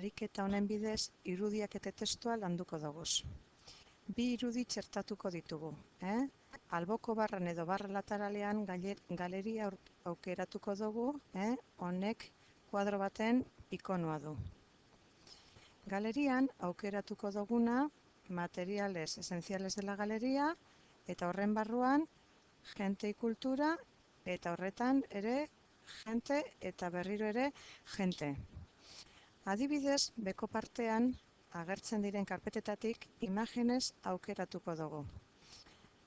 ariketa honen bidez irudiak eta testua landuko dugu. Bi irudi txertatuko ditugu. Alboko barran edo barra lateralean galeria aukeratuko dugu, honek kuadro baten ikonoa du. Galerian aukeratuko duguna materiales esenciales de la galeria eta horren barruan gente y kultura eta horretan ere gente eta berriro ere gente. Adibidez, beko partean agertzen diren karpetetatik imágenes aukeratuko dugu.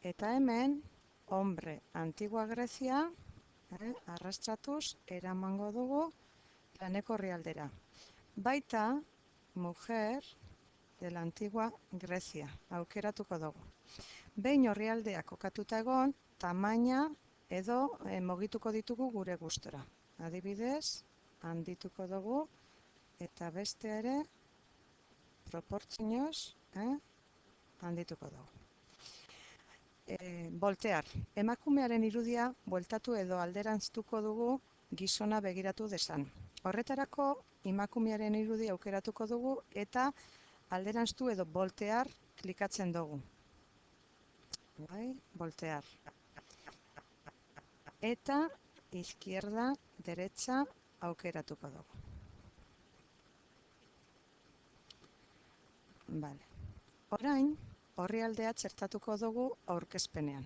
Eta hemen, hombre, Antigua Grecia, arrastratuz, eramango dugu laneko orrialdera. Baita, mujer de la Antigua Grecia, aukeratuko dugu. Behin orrialdea kokatuta egon, tamaina edo mogituko ditugu gure gustora. Adibidez, handituko dugu, eta beste ere, proportzioz, handituko dugu. Voltear. Emakumearen irudia bueltatu edo alderantztuko dugu gizona begiratu desan. Horretarako, emakumearen irudia aukeratuko dugu eta alderantztu edo voltear klikatzen dugu. Voltear. Eta izquierda, derecha aukeratuko dugu. Orain, orrialdea txertatuko dugu aurkezpenean.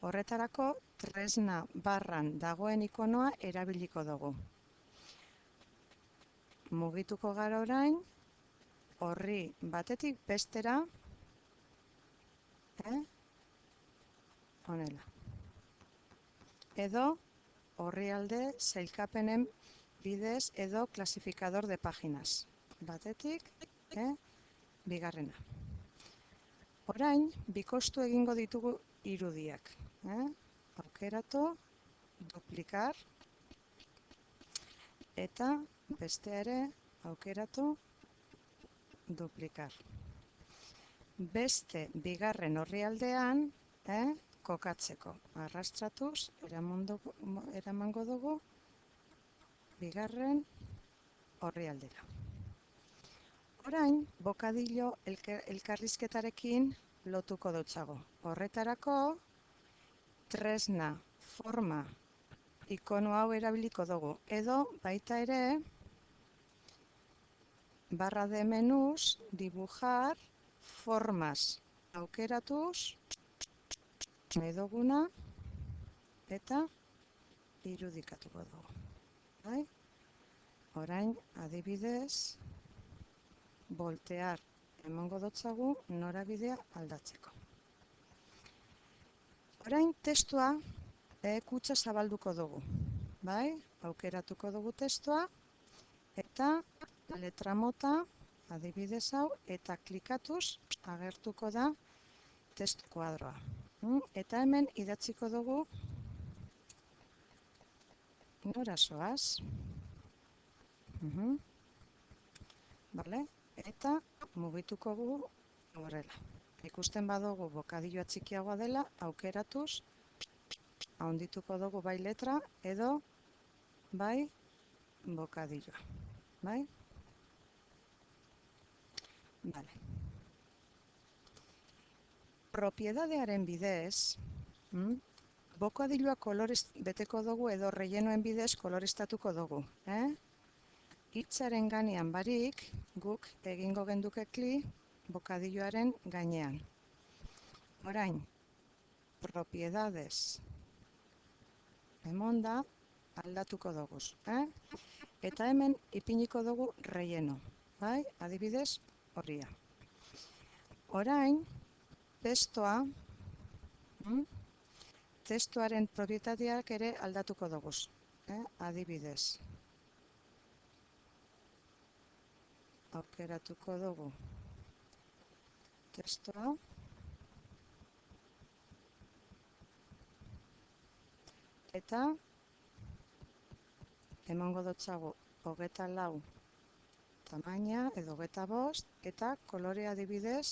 Horretarako, tresna barran dagoen ikonoa erabiliko dugu. Mugituko gara orain, orri batetik bestera, honela. Edo, orrialde sailkapenen bidez edo klasifikador de páginas. Batetik, bigarrena. Orain, bikoiztu egingo ditugu irudiak. Aukeratu, duplikar, eta beste ere aukeratu, duplikar. Beste bigarren orrialdean, kokatzeko. Arrastratuz, eramango dugu, bigarren orrialdera. Orain, bokadillo elkarrizketarekin lotuko dutzago. Horretarako, tresna, forma, ikono hau erabiliko dugu. Edo, baita ere, barra de menús, dibujar, formas, aukeratuz, nahi duguna, eta irudikatuko dugu. Orain, adibidez, voltear emango dutzagu norabidea aldatzeko. Orain testua kutsa zabalduko dugu. Aukeratuko dugu testua eta letra mota, adibidez hau, eta klikatuz agertuko da testu kuadroa. Eta hemen idatziko dugu nora zoaz. Eta mugituko gu horrela. Ikusten badugu bokadilloa txikiagoa dela, aukeratuz, handituko dugu bai letra edo bai bokadilloa. Propiedadearen bidez, bokadilloa kolorez beteko dugu edo rellenoen bidez koloreztatuko dugu. Hitzaren gainean barik, guk egingo genduke klik bokadilloaren gainean. Orain, propiedades emonda aldatuko dugu. Eta hemen ipiniko dugu relleno. Adibidez, horria. Orain, testuaren propietateak ere aldatuko dugu. Adibidez. Aukeratuko dugu testua eta emango dutzagu 24 tamaina edo 25 eta kolore adibidez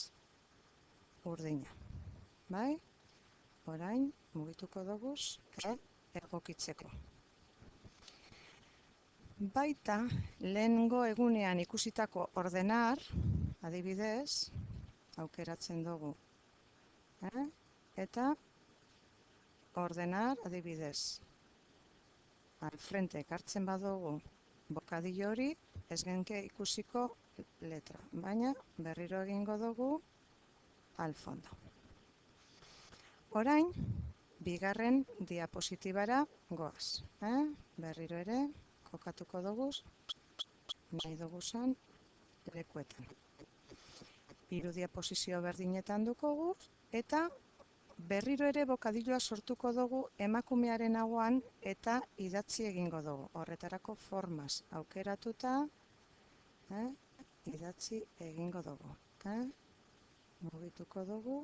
urdina. Orain mugituko dugu egokitzeko. Baita, lehengo egunean ikusitako ordenar, adibidez, aukeratzen dugu. Eta ordenar, adibidez, alfrente ekartzen badugu bokadillo hori, ez genke ikusiko letra, baina berriro egingo dugu al fondo. Orain, bigarren diapositibara goaz. Berriro ere, kokatuko dugu, nahi duguzan lekuetan. Hiru diaposizio berdinetan dukogu, eta berriro ere bokadilloa sortuko dugu emakumearen hauan eta idatzi egingo dugu. Horretarako formaz aukeratuta, idatzi egingo dugu. Mugituko dugu,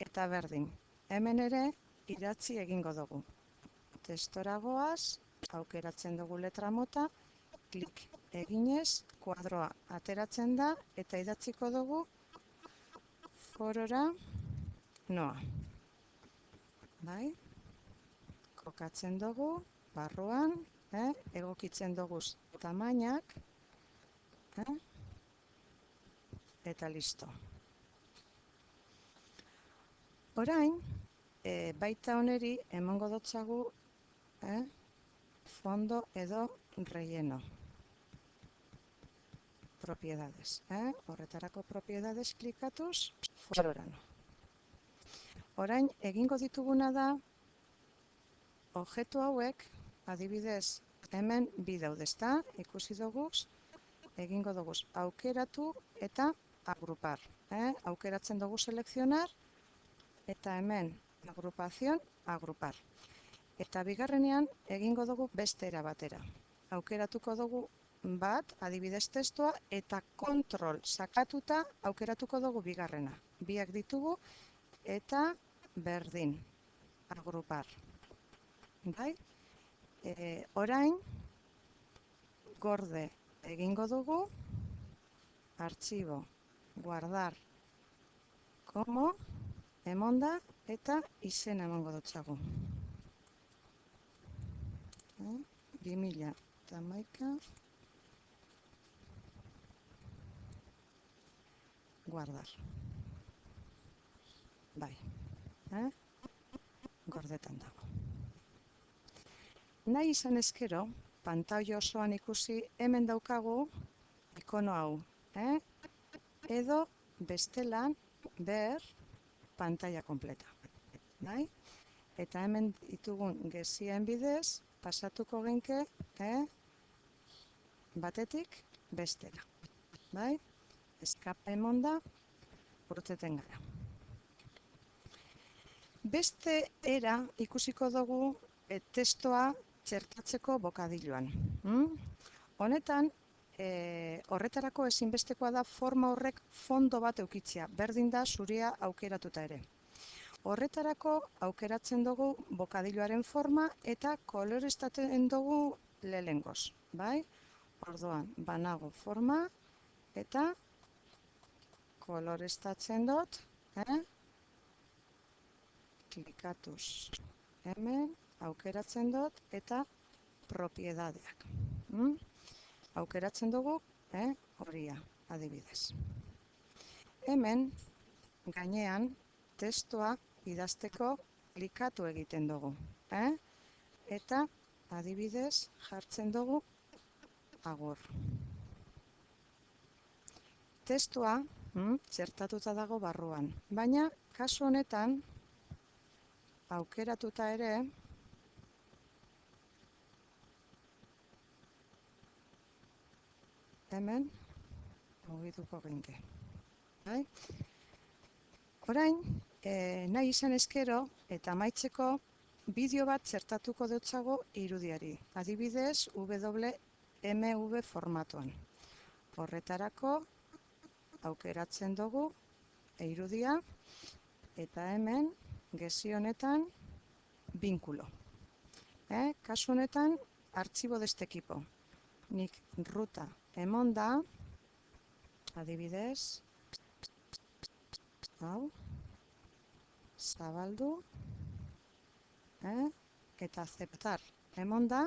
eta berdin. Hemen ere idatzi egingo dugu. Testora goaz, aukeratzen dugu letra mota, klik eginez, kuadroa ateratzen da, eta idatziko dugu forora noa. Bai? Kokatzen dugu, barruan, egokitzen dugu tamainak, eta listo. Orain, baita oneri emango dotzagu fondo edo relleno. Propiedades. Horretarako propiedades klikatuz, forora no. Orain, egingo dituguna da, objektu hauek, adibidez, hemen bi daude, ezta? Ikusi dugu, egingo dugu aukeratu eta agrupar. Aukeratzen dugu selekzionar, eta hemen agrupazion, agrupar. Eta bigarrenean egingo dugu beste era batera. Aukeratuko dugu bat, adibidez testua, eta kontrol sakatuta aukeratuko dugu bigarrena. Biak ditugu eta berdin, agrupar. Bai? Orain, gorde egingo dugu, artxibo, guardar, como, emonda, eta izena emango dutzagu. 2011 guardar. Bai. Gordetan dago. Nahi izan ezkero, pantaila osoan ikusi hemen daukagu ikono hau. Edo bestelan ber pantaila kompleta. Bai? Eta hemen ditugun gezien bidez, pasatuko genke batetik bestela. Bai? Eskapa emonda, urteten gara. Beste era ikusiko dugu testoa txertatzeko bokadilloan. Honetan, horretarako ezinbestekoa da forma horrek fondo bat eukitzea, berdin da zuria aukeratuta ere. Horretarako aukeratzen dugu bokadilloaren forma eta koloreztatzen dugu lehengoz. Bai? Orduan, banago forma eta koloreztatzen dut, klikatuz hemen, aukeratzen dut, eta propiedadeak. Aukeratzen dugu, horia, adibidez. Hemen, gainean, testoa idazteko klikatu egiten dugu. Eta, adibidez, jartzen dugu agur. Testoa txertatuta dago barruan, baina kasu honetan aukeratuta ere hemen mugituko genke. Orain, nahi izan ezkero eta amaitzeko bideo bat txertatuko dutzago irudiari. Adibidez, WMV formatuan. Horretarako aukeratzen dugu irudia eta hemen gezi honetan binkulo. Kasu honetan artxibo deste ekipo. Nik ruta emonda, adibidez, hau, zabaldu, eta aceptar emon da,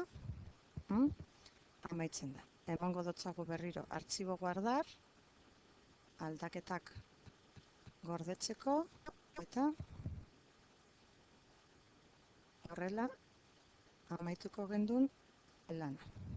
amaitzen da. Emango dotzagu berriro artxibo guardar, aldaketak gordetzeko, eta horrela amaituko gendun lana.